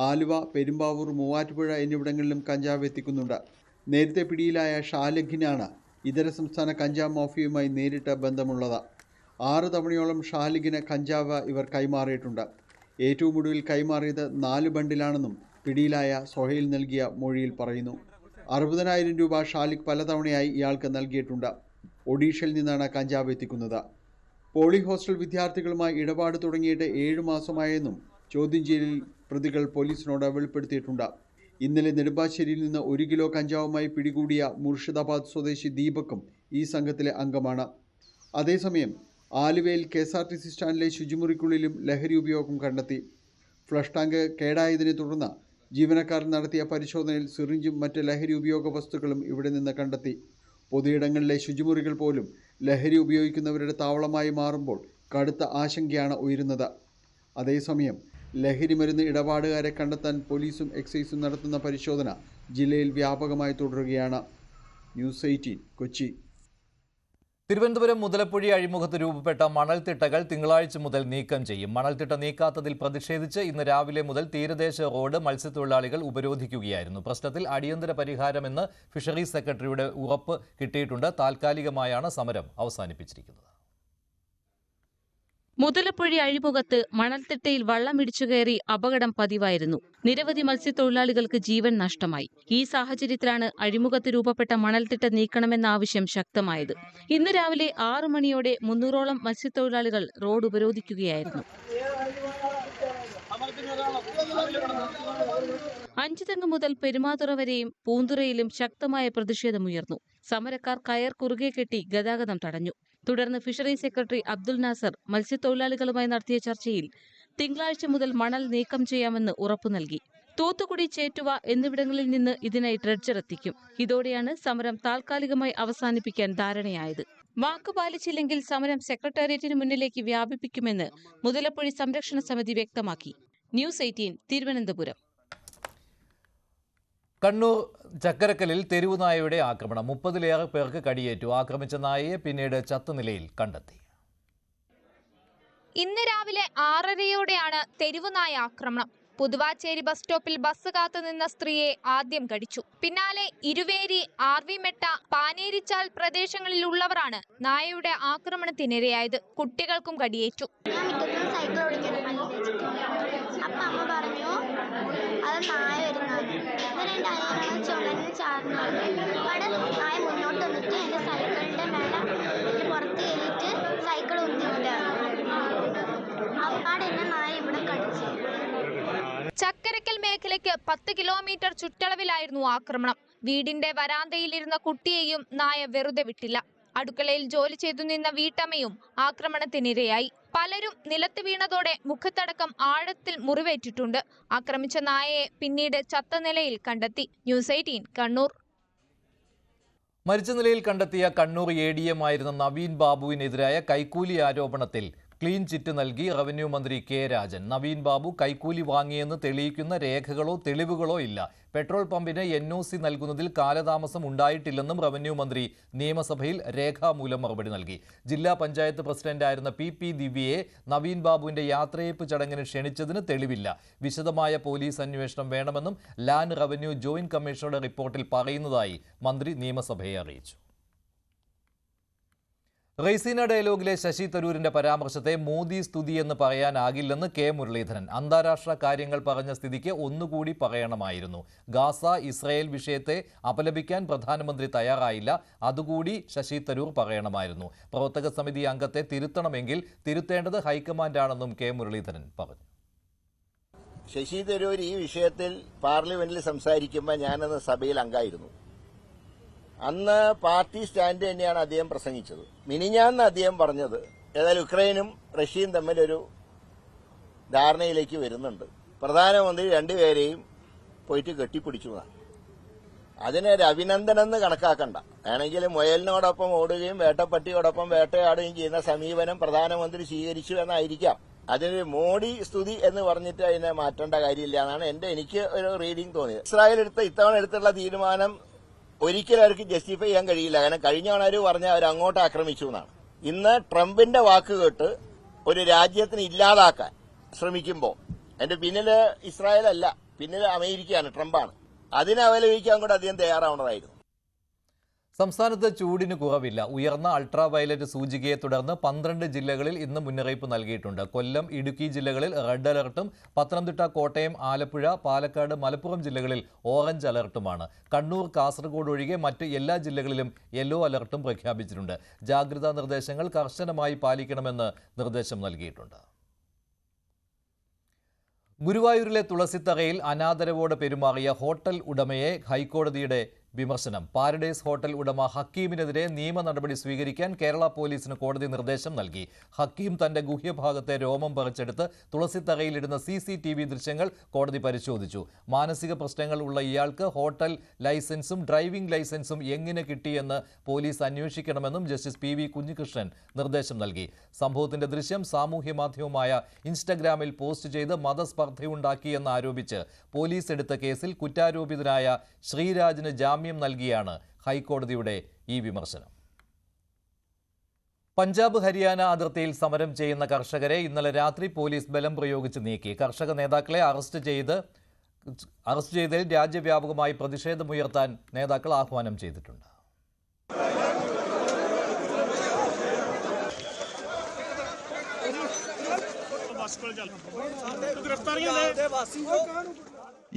ആലുവ, പെരുമ്പാവൂർ, മൂവാറ്റുപുഴ എന്നിവിടങ്ങളിലും കഞ്ചാവ് എത്തിക്കുന്നുണ്ട്. നേരത്തെ പിടിയിലായ ഷാലിഖിനാണ് ഇതര സംസ്ഥാന കഞ്ചാവ് മാഫിയയുമായി നേരിട്ട് ബന്ധമുള്ളത്. 6 തവണയോളം ഷാലിഖിന് കഞ്ചാവ് ഇവർ കൈമാറിയിട്ടുണ്ട്. ഏറ്റവും ഒടുവിൽ കൈമാറിയത് 4 ബണ്ടിലാണെന്നും പിടിയിലായ സൊഹൈൽ നൽകിയ മൊഴിയിൽ പറയുന്നു. 60,000 രൂപ ഷാലിഖ് പലതവണയായി ഇയാൾക്ക് നൽകിയിട്ടുണ്ട്. ഒഡീഷയിൽ നിന്നാണ് കഞ്ചാവ് എത്തിക്കുന്നത്. പോളി ഹോസ്റ്റൽ വിദ്യാർത്ഥികളുമായി ഇടപാട് തുടങ്ങിയിട്ട് 7 മാസമായെന്നും ചോദ്യം ചെയ്യലിൽ പ്രതികൾ പോലീസിനോട് വെളിപ്പെടുത്തിയിട്ടുണ്ട്. ഇന്നലെ നെടുമ്പാശ്ശേരിയിൽ നിന്ന് 1 കിലോ കഞ്ചാവുമായി പിടികൂടിയ മുർഷിദാബാദ് സ്വദേശി ദീപക്കും ഈ സംഘത്തിലെ അംഗമാണ്. അതേസമയം ആലുവയിൽ KSRTC സ്റ്റാൻഡിലെ ശുചിമുറിക്കുള്ളിലും ലഹരി ഉപയോഗം കണ്ടെത്തി. ഫ്ലഷ് ടാങ്ക് കേടായതിനെ തുടർന്ന് ജീവനക്കാർ നടത്തിയ പരിശോധനയിൽ സിറിഞ്ചും മറ്റ് ലഹരി ഉപയോഗ വസ്തുക്കളും ഇവിടെ നിന്ന് കണ്ടെത്തി. പൊതുയിടങ്ങളിലെ ശുചിമുറികൾ പോലും ലഹരി ഉപയോഗിക്കുന്നവരുടെ താവളമായി മാറുമ്പോൾ കടുത്ത ആശങ്കയാണ് ഉയരുന്നത്. അതേസമയം ലഹരി മരുന്ന് ഇടപാടുകാരെ കണ്ടെത്താൻ പോലീസും എക്സൈസും നടത്തുന്ന പരിശോധന ജില്ലയിൽ വ്യാപകമായി തുടരുകയാണ്. ന്യൂസ് 18 കൊച്ചി. തിരുവനന്തപുരം മുതലപ്പുഴി അഴിമുഖത്ത് രൂപപ്പെട്ട മണൽത്തിട്ടകൾ തിങ്കളാഴ്ച മുതൽ നീക്കം ചെയ്യും. മണൽത്തിട്ട നീക്കാത്തതിൽ പ്രതിഷേധിച്ച് ഇന്ന് രാവിലെ മുതൽ തീരദേശ റോഡ് മത്സ്യത്തൊഴിലാളികൾ ഉപരോധിക്കുകയായിരുന്നു. പ്രശ്നത്തിൽ അടിയന്തര പരിഹാരമെന്ന് ഫിഷറീസ് സെക്രട്ടറിയുടെ ഉറപ്പ് കിട്ടിയിട്ടുണ്ട്. താൽക്കാലികമായാണ് സമരം അവസാനിപ്പിച്ചിരിക്കുന്നത്. മുതലപ്പുഴി അഴിമുഖത്ത് മണൽത്തിട്ടയിൽ വള്ളമിടിച്ചു കയറി അപകടം പതിവായിരുന്നു. നിരവധി മത്സ്യത്തൊഴിലാളികൾക്ക് ജീവൻ നഷ്ടമായി. ഈ സാഹചര്യത്തിലാണ് അഴിമുഖത്ത് രൂപപ്പെട്ട മണൽത്തിട്ട നീക്കണമെന്ന ആവശ്യം ശക്തമായത്. ഇന്ന് രാവിലെ 6 മണിയോടെ 300ഓളം മത്സ്യത്തൊഴിലാളികൾ റോഡ് ഉപരോധിക്കുകയായിരുന്നു. അഞ്ചുതെങ്ങ് മുതൽ പെരുമാതുറ വരെയും പൂന്തുറയിലും ശക്തമായ പ്രതിഷേധമുയർന്നു. സമരക്കാർ കയർ കുറുകെ കെട്ടി ഗതാഗതം തടഞ്ഞു. തുടർന്ന് ഫിഷറീസ് സെക്രട്ടറി അബ്ദുൽ നാസർ മത്സ്യത്തൊഴിലാളികളുമായി നടത്തിയ ചർച്ചയിൽ തിങ്കളാഴ്ച മുതൽ മണൽ നീക്കം ചെയ്യാമെന്ന് ഉറപ്പു നൽകി. തൂത്തുക്കുടി, ചേറ്റുവ എന്നിവിടങ്ങളിൽ നിന്ന് ഇതിനായി ഡ്രഡ്ജർ എത്തിക്കും. ഇതോടെയാണ് സമരം താൽക്കാലികമായി അവസാനിപ്പിക്കാൻ ധാരണയായത്. വാക്ക് പാലിച്ചില്ലെങ്കിൽ സമരം സെക്രട്ടേറിയറ്റിന് മുന്നിലേക്ക് വ്യാപിപ്പിക്കുമെന്ന് മുതലപ്പുഴി സംരക്ഷണ സമിതി വ്യക്തമാക്കി. ന്യൂസ് 18 തിരുവനന്തപുരം. കണ്ണൂർ ചക്കരക്കലിൽ തെരുവുനായയുടെ ആക്രമണം. 30-ലേറെ പേർക്ക് കടിയേറ്റു. ആക്രമിച്ച നായയെ പിന്നീട് ചത്ത നിലയിൽ കണ്ടെത്തി. ഇന്ന് രാവിലെ 6:30യോടെയാണ് തെരുവുനായ ആക്രമണം. പുതുവാച്ചേരി ബസ് സ്റ്റോപ്പിൽ ബസ് കാത്തുനിന്ന സ്ത്രീയെ ആദ്യം കടിച്ചു. പിന്നാലെ ഇരുവേരി, RV മെട്ട, പാനേരിച്ചാൽ പ്രദേശങ്ങളിലുള്ളവരാണ് നായയുടെ ആക്രമണത്തിനിരയായത്. കുട്ടികൾക്കും കടിയേറ്റു. അപ്പം അമ്മ പറഞ്ഞു അത് നായ വരുന്നത്. എൻ്റെ അനിയനാണ് ചുമന്ന് ചാടുന്നത്. അവിടെ നായ മുന്നോട്ട് വന്നിട്ട് എൻ്റെ സൈക്കിളിൻ്റെ മേലെ പുറത്ത് കയറിയിട്ട് സൈക്കിൾ ഉന്തിയിട്ട് അപ്പാടെ എന്നെ നായ ഇവിടെ കടിച്ചു. ചക്കരക്കൽ മേഖലയ്ക്ക് 10 കിലോമീറ്റർ ചുറ്റളവിലായിരുന്നു ആക്രമണം. വീടിന്റെ വരാന്തയിലിരുന്ന കുട്ടിയെയും നായ വെറുതെ വിട്ടില്ല. അടുക്കളയിൽ ജോലി ചെയ്തു നിന്ന വീട്ടമ്മയും ആക്രമണത്തിനിരയായി. പലരും നിലത്ത് വീണതോടെ മുഖത്തടക്കം ആഴത്തിൽ മുറിവേറ്റിട്ടുണ്ട്. ആക്രമിച്ച നായയെ പിന്നീട് ചത്ത നിലയിൽ കണ്ടെത്തി. ന്യൂസ് 18 കണ്ണൂർ. മരിച്ച നിലയിൽ കണ്ടെത്തിയ കണ്ണൂർ ADM ആയിരുന്ന നവീൻ ബാബുവിനെതിരായ കൈക്കൂലി ആരോപണത്തിൽ ക്ലീൻ ചിറ്റ് നൽകി റവന്യൂ മന്ത്രി കെ രാജൻ. നവീൻ ബാബു കൈക്കൂലി വാങ്ങിയെന്ന് തെളിയിക്കുന്ന രേഖകളോ തെളിവുകളോ ഇല്ല. പെട്രോൾ പമ്പിന് NOC നൽകുന്നതിൽ കാലതാമസം ഉണ്ടായിട്ടില്ലെന്നും റവന്യൂ മന്ത്രി നിയമസഭയിൽ രേഖാമൂലം മറുപടി നൽകി. ജില്ലാ പഞ്ചായത്ത് പ്രസിഡന്റായിരുന്ന PP ദിവ്യയെ നവീൻ ബാബുവിന്റെ യാത്രയയപ്പ് ചടങ്ങിന് ക്ഷണിച്ചതിന് തെളിവില്ല. വിശദമായ പോലീസ് അന്വേഷണം വേണമെന്നും ലാൻഡ് റവന്യൂ ജോയിന്റ് കമ്മീഷണറുടെ റിപ്പോർട്ടിൽ പറയുന്നതായി മന്ത്രി നിയമസഭയെ അറിയിച്ചു. റെയ്സീന ഡയലോഗിലെ ശശി തരൂരിന്റെ പരാമർശത്തെ മോദി സ്തുതി എന്ന് പറയാനാകില്ലെന്ന് കെ മുരളീധരൻ. അന്താരാഷ്ട്ര കാര്യങ്ങൾ പറഞ്ഞ സ്ഥിതിക്ക് ഒന്നുകൂടി പറയണമായിരുന്നു. ഗാസ ഇസ്രായേൽ വിഷയത്തെ അപലപിക്കാൻ പ്രധാനമന്ത്രി തയ്യാറായില്ല, അതുകൂടി ശശി തരൂർ പറയണമായിരുന്നു. പ്രവർത്തക സമിതി അംഗത്തെ തിരുത്തണമെങ്കിൽ തിരുത്തേണ്ടത് ഹൈക്കമാൻഡാണെന്നും കെ മുരളീധരൻ പറഞ്ഞു. ശശി തരൂർ ഈ വിഷയത്തിൽ പാർലമെന്റിൽ സംസാരിക്കുമ്പോൾ ഞാനന്ന് സഭയിൽ അംഗമായിരുന്നു. അന്ന് പാർട്ടി സ്റ്റാൻഡ് തന്നെയാണ് അദ്ദേഹം പ്രസംഗിച്ചത്. മിനിഞ്ഞാന്ന് അദ്ദേഹം പറഞ്ഞത് ഏതായാലും യുക്രൈനും റഷ്യയും തമ്മിലൊരു ധാരണയിലേക്ക് വരുന്നുണ്ട്, പ്രധാനമന്ത്രി രണ്ടുപേരെയും പോയിട്ട് കെട്ടിപ്പിടിച്ചു എന്നാണ്. അതിനൊരു അഭിനന്ദനെന്ന് കണക്കാക്കണ്ട. വേണമെങ്കിൽ മുയലിനോടൊപ്പം ഓടുകയും വേട്ടപ്പട്ടിയോടൊപ്പം വേട്ടയാടുകയും ചെയ്യുന്ന സമീപനം പ്രധാനമന്ത്രി സ്വീകരിച്ചു എന്നായിരിക്കാം. അതിന് മോഡി സ്തുതി എന്ന് പറഞ്ഞിട്ട് അതിനെ മാറ്റേണ്ട കാര്യമില്ല എന്നാണ് എനിക്ക് ഒരു റീഡിംഗ് തോന്നിയത്. ഇസ്രായേൽ ഇത്തവണ എടുത്തുള്ള തീരുമാനം ഒരിക്കലും അവർക്ക് ജസ്റ്റിഫൈ ചെയ്യാൻ കഴിയില്ല. കാരണം കഴിഞ്ഞ തവണ അവർ പറഞ്ഞാൽ അവർ അങ്ങോട്ട് ആക്രമിച്ചു എന്നാണ്. ഇന്ന് ട്രംപിന്റെ വാക്ക് കേട്ട് ഒരു രാജ്യത്തിന് ഇല്ലാതാക്കാൻ ശ്രമിക്കുമ്പോൾ എന്റെ പിന്നില് ഇസ്രായേൽ അല്ല, പിന്നിൽ അമേരിക്കയാണ്, ട്രംപാണ്. അതിനെ അപലപിക്കാൻ കൂടെ അധികം തയ്യാറാവേണ്ടതായിരുന്നു. സംസ്ഥാനത്ത് ചൂടിന് കുറവില്ല. ഉയർന്ന അൾട്രാ വയലറ്റ് സൂചികയെ തുടർന്ന് 12 ജില്ലകളിൽ ഇന്ന് മുന്നറിയിപ്പ് നൽകിയിട്ടുണ്ട്. കൊല്ലം, ഇടുക്കി ജില്ലകളിൽ റെഡ് അലർട്ടും പത്തനംതിട്ട, കോട്ടയം, ആലപ്പുഴ, പാലക്കാട്, മലപ്പുറം ജില്ലകളിൽ ഓറഞ്ച് അലർട്ടുമാണ്. കണ്ണൂർ, കാസർഗോഡ് ഒഴികെ മറ്റ് എല്ലാ ജില്ലകളിലും യെല്ലോ അലർട്ടും പ്രഖ്യാപിച്ചിട്ടുണ്ട്. ജാഗ്രതാ നിർദ്ദേശങ്ങൾ കർശനമായി പാലിക്കണമെന്ന് നിർദ്ദേശം നൽകിയിട്ടുണ്ട്. ഗുരുവായൂരിലെ തുളസിത്തറയിൽ അനാദരവോടെ പെരുമാറിയ ഹോട്ടൽ ഉടമയെ ഹൈക്കോടതിയുടെ വിമർശനം. പാരഡൈസ് ഹോട്ടൽ ഉടമ ഹക്കീമിനെതിരെ നിയമ നടപടി സ്വീകരിക്കാൻ കേരള പോലീസിന് കോടതി നിർദ്ദേശം നൽകി. ഹക്കീം തന്റെ ഗുഹ്യഭാഗത്തെ രോമം പറിച്ചെടുത്ത് തുളസിത്തറയിലിടുന്ന CCTV ദൃശ്യങ്ങൾ കോടതി പരിശോധിച്ചു. മാനസിക പ്രശ്നങ്ങൾ ഉള്ള ഇയാൾക്ക് ഹോട്ടൽ ലൈസൻസും ഡ്രൈവിംഗ് ലൈസൻസും എങ്ങനെ കിട്ടിയെന്ന് പോലീസ് അന്വേഷിക്കണമെന്നും ജസ്റ്റിസ് PV കുഞ്ഞികൃഷ്ണൻ നിർദ്ദേശം നൽകി. സംഭവത്തിന്റെ ദൃശ്യം സാമൂഹ്യ മാധ്യമമായ ഇൻസ്റ്റഗ്രാമിൽ പോസ്റ്റ് ചെയ്ത് മതസ്പർദ്ധയുണ്ടാക്കിയെന്ന് ആരോപിച്ച് പോലീസ് എടുത്ത കേസിൽ കുറ്റാരോപിതനായ ശ്രീരാജിന് ജാമ്യം നൽകിയാണ് ഹൈക്കോടതിയുടെ ഈ വിമർശനം. പഞ്ചാബ് ഹരിയാന അതിർത്തിയിൽ സമരം ചെയ്യുന്ന കർഷകരെ ഇന്നലെ രാത്രി പോലീസ് ബലം പ്രയോഗിച്ച് നീക്കി. കർഷക നേതാക്കളെ അറസ്റ്റ് ചെയ്തതിൽ രാജ്യവ്യാപകമായി പ്രതിഷേധമുയർത്താൻ നേതാക്കൾ ആഹ്വാനം ചെയ്തിട്ടുണ്ട്.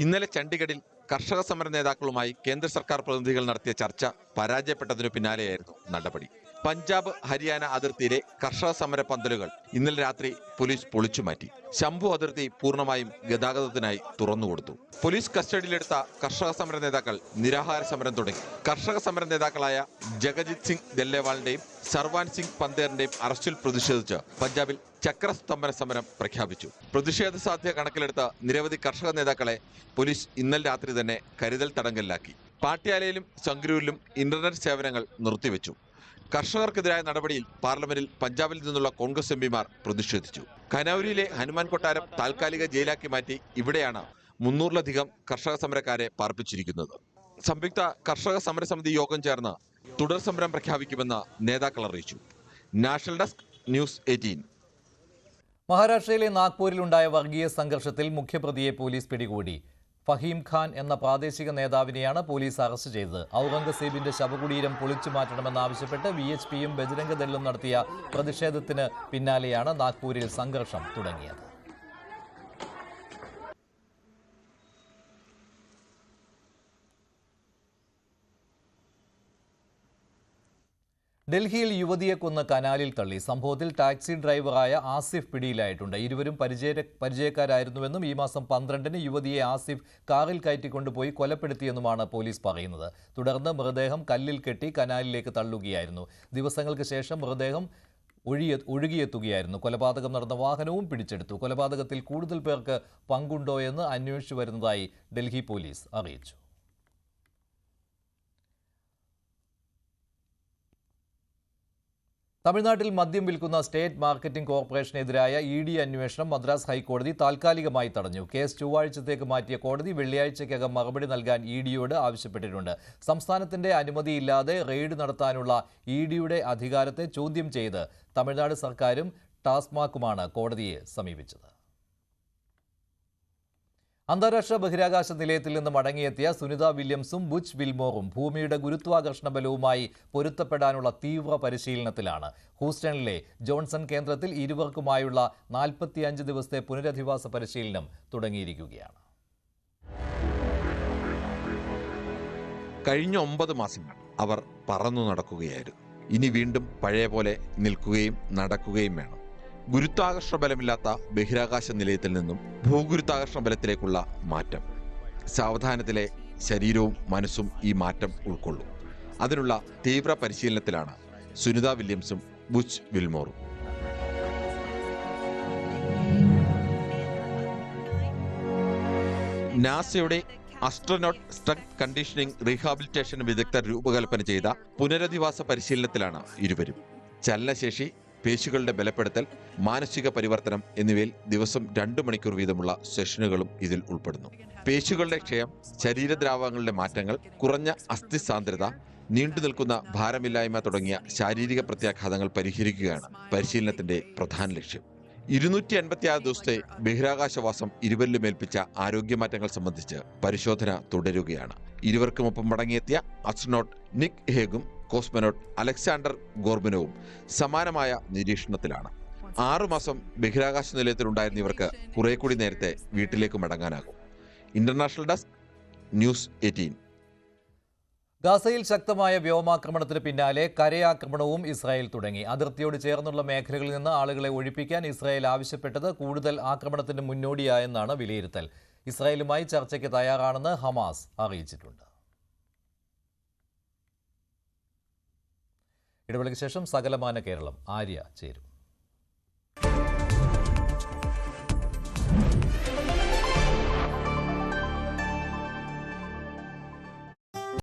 ഇന്നലെ ചണ്ഡീഗഡിൽ കർഷക സമര നേതാക്കളുമായി കേന്ദ്ര സർക്കാർ പ്രതിനിധികൾ നടത്തിയ ചർച്ച പരാജയപ്പെട്ടതിനു പിന്നാലെയായിരുന്നു നടപടി. പഞ്ചാബ് ഹരിയാന അതിർത്തിയിലെ കർഷക സമര പന്തലുകൾ ഇന്നലെ രാത്രി പോലീസ് പൊളിച്ചുമാറ്റി. ശംഭു അതിർത്തി പൂർണ്ണമായും ഗതാഗതത്തിനായി തുറന്നുകൊടുത്തു. പോലീസ് കസ്റ്റഡിയിലെടുത്ത കർഷക സമര നേതാക്കൾ നിരാഹാര സമരം തുടങ്ങി. കർഷക സമര നേതാക്കളായ ജഗജിത് സിംഗ് ദല്ലേവാളിന്റെയും സർവാൻ സിംഗ് പന്തേറിന്റെയും അറസ്റ്റിൽ പ്രതിഷേധിച്ച് പഞ്ചാബിൽ ചക്രസ്തംഭന സമരം പ്രഖ്യാപിച്ചു. പ്രതിഷേധ സാധ്യത കണക്കിലെടുത്ത നിരവധി കർഷക നേതാക്കളെ പോലീസ് ഇന്നലെ രാത്രി തന്നെ കരുതൽ തടങ്കലിലാക്കി. പാട്യാലയിലും സംഗ്രൂരിലും ഇന്റർനെറ്റ് സേവനങ്ങൾ നിർത്തിവെച്ചു. കർഷകർക്കെതിരായ നടപടിയിൽ പാർലമെന്റിൽ പഞ്ചാബിൽ നിന്നുള്ള കോൺഗ്രസ് MPമാർ പ്രതിഷേധിച്ചു. കനൌരിയിലെ ഹനുമാൻ കൊട്ടാരം താൽക്കാലിക ജയിലാക്കി മാറ്റി ഇവിടെയാണ് 300-ലധികം കർഷക സമരക്കാരെ പാർപ്പിച്ചിരിക്കുന്നത്. സംയുക്ത കർഷക സമരസമിതി യോഗം ചേർന്ന് തുടർ സമരം പ്രഖ്യാപിക്കുമെന്ന് നേതാക്കൾ അറിയിച്ചു. National desk, news 18. മഹാരാഷ്ട്രയിലെ നാഗ്പൂരിലുണ്ടായ വർഗീയ സംഘർഷത്തിൽ മുഖ്യപ്രതിയെ പോലീസ് പിടികൂടി. ഫഹീം ഖാൻ എന്ന പ്രാദേശിക നേതാവിനെയാണ് പോലീസ് അറസ്റ്റ് ചെയ്തത്. ഔറംഗസേബിന്റെ ശവകുടീരം പൊളിച്ചു മാറ്റണമെന്നാവശ്യപ്പെട്ട് VHPയും ബജ്രംഗ ദളും നടത്തിയ പ്രതിഷേധത്തിന് പിന്നാലെയാണ് നാഗ്പൂരിൽ സംഘർഷം തുടങ്ങിയത്. ഡൽഹിയിൽ യുവതിയെ കൊന്ന് കനാലിൽ തള്ളി. സംഭവത്തിൽ ടാക്സി ഡ്രൈവറായ ആസിഫ് പിടിയിലായിട്ടുണ്ട്. ഇരുവരും പരിചയക്കാരായിരുന്നുവെന്നും ഈ മാസം 12-ന് യുവതിയെ ആസിഫ് കാറിൽ കയറ്റിക്കൊണ്ടുപോയി കൊലപ്പെടുത്തിയെന്നുമാണ് പോലീസ് പറയുന്നത്. തുടർന്ന് മൃതദേഹം കല്ലിൽ കെട്ടി കനാലിലേക്ക് തള്ളുകയായിരുന്നു. ദിവസങ്ങൾക്ക് ശേഷം മൃതദേഹം ഒഴുകിയെത്തുകയായിരുന്നു. കൊലപാതകം നടന്ന വാഹനവും പിടിച്ചെടുത്തു. കൊലപാതകത്തിൽ കൂടുതൽ പേർക്ക് പങ്കുണ്ടോ എന്ന് അന്വേഷിച്ചു വരുന്നതായി ഡൽഹി പോലീസ് അറിയിച്ചു. തമിഴ്നാട്ടിൽ മദ്യം വിൽക്കുന്ന സ്റ്റേറ്റ് മാർക്കറ്റിംഗ് കോർപ്പറേഷനെതിരായ ED അന്വേഷണം മദ്രാസ് ഹൈക്കോടതി താൽക്കാലികമായി തടഞ്ഞു. കേസ് ചൊവ്വാഴ്ചത്തേക്ക് മാറ്റിയ കോടതി വെള്ളിയാഴ്ചയ്ക്കകം മറുപടി നൽകാൻ EDയോട് ആവശ്യപ്പെട്ടിട്ടുണ്ട്. സംസ്ഥാനത്തിന്റെ അനുമതിയില്ലാതെ റെയ്ഡ് നടത്താനുള്ള EDയുടെ അധികാരത്തെ ചോദ്യം ചെയ്ത് തമിഴ്നാട് സർക്കാരും ടാസ്മാക്കുമാണ് കോടതിയെ സമീപിച്ചത്. അന്താരാഷ്ട്ര ബഹിരാകാശ നിലയത്തിൽ നിന്ന് മടങ്ങിയെത്തിയ സുനിത വില്യംസും ബുച്ച് വിൽമോറും ഭൂമിയുടെ ഗുരുത്വാകർഷണ ബലവുമായി പൊരുത്തപ്പെടാനുള്ള തീവ്ര പരിശീലനത്തിലാണ്. ഹൂസ്റ്റണിലെ ജോൺസൺ കേന്ദ്രത്തിൽ ഇരുവർക്കുമായുള്ള 45 ദിവസത്തെ പുനരധിവാസ പരിശീലനം തുടങ്ങിയിരിക്കുകയാണ്. കഴിഞ്ഞ 9 മാസങ്ങൾ അവർ പറന്നു നടക്കുകയായിരുന്നു. ഇനി വീണ്ടും പഴയ പോലെ നിൽക്കുകയും നടക്കുകയും വേണം. ഗുരുത്വാകർഷണ ബലമില്ലാത്ത ബഹിരാകാശ നിലയത്തിൽ നിന്നും ഭൂഗുരുത്വാകർഷണ ബലത്തിലേക്കുള്ള മാറ്റം. സാവധാനത്തിലെ ശരീരവും മനസ്സും ഈ മാറ്റം ഉൾക്കൊള്ളും. അതിനുള്ള തീവ്ര പരിശീലനത്തിലാണ് സുനിത വില്യംസും ബുച്ച് വിൽമോറും. നാസയുടെ അസ്ട്രോനോട്ട് സ്ട്രെങ്ത് കണ്ടീഷനിംഗ് റീഹാബിലിറ്റേഷൻ വിദഗ്ധർ രൂപകൽപ്പന ചെയ്ത പുനരധിവാസ പരിശീലനത്തിലാണ് ഇരുവരും. ചലനശേഷി, പേശികളുടെ ബലപ്പെടുത്തൽ, മാനസിക പരിവർത്തനം എന്നിവയിൽ ദിവസം 2 മണിക്കൂർ വീതമുള്ള സെഷനുകളും ഇതിൽ ഉൾപ്പെടുന്നു. പേശികളുടെ ക്ഷയം, ശരീരദ്രാവകങ്ങളുടെ മാറ്റങ്ങൾ, കുറഞ്ഞ അസ്ഥി സാന്ദ്രത, നീണ്ടുനിൽക്കുന്ന ഭാരമില്ലായ്മ തുടങ്ങിയ ശാരീരിക പ്രത്യാഘാതങ്ങൾ പരിഹരിക്കുകയാണ് പരിശീലനത്തിന്റെ പ്രധാന ലക്ഷ്യം. 256 ദിവസത്തെ ബഹിരാകാശവാസം ഇരുവരിലും ഏൽപ്പിച്ച ആരോഗ്യമാറ്റങ്ങൾ സംബന്ധിച്ച് പരിശോധന തുടരുകയാണ്. ഇരുവർക്കുമൊപ്പം മടങ്ങിയെത്തിയ അസ്ട്രോനോട്ട് നിക് ഹേഗും കോസ്മോനോട്ട് അലക്സാണ്ടർ ഗോർബനോവും സമാനമായ നിരീക്ഷണത്തിലാണ്. 6 മാസം ബഹിരാകാശ നിലയത്തിലുണ്ടായിരുന്ന ഇവർക്ക് കുറെ കൂടി നേരത്തെ വീട്ടിലേക്ക് മടങ്ങാനാകും. International desk, news 18. ഗാസയിൽ ശക്തമായ വ്യോമാക്രമണത്തിന് പിന്നാലെ കരയാക്രമണവും ഇസ്രായേൽ തുടങ്ങി. അതിർത്തിയോട് ചേർന്നുള്ള മേഖലകളിൽ നിന്ന് ആളുകളെ ഒഴിപ്പിക്കാൻ ഇസ്രായേൽ ആവശ്യപ്പെട്ടത് കൂടുതൽ ആക്രമണത്തിന് മുന്നോടിയായെന്നാണ് വിലയിരുത്തൽ. ഇസ്രായേലുമായി ചർച്ചയ്ക്ക് തയ്യാറാണെന്ന് ഹമാസ് അറിയിച്ചിട്ടുണ്ട്. ഇടവേളയ്ക്ക് ശേഷം സകലമാന കേരളം ആര്യ ചേരും.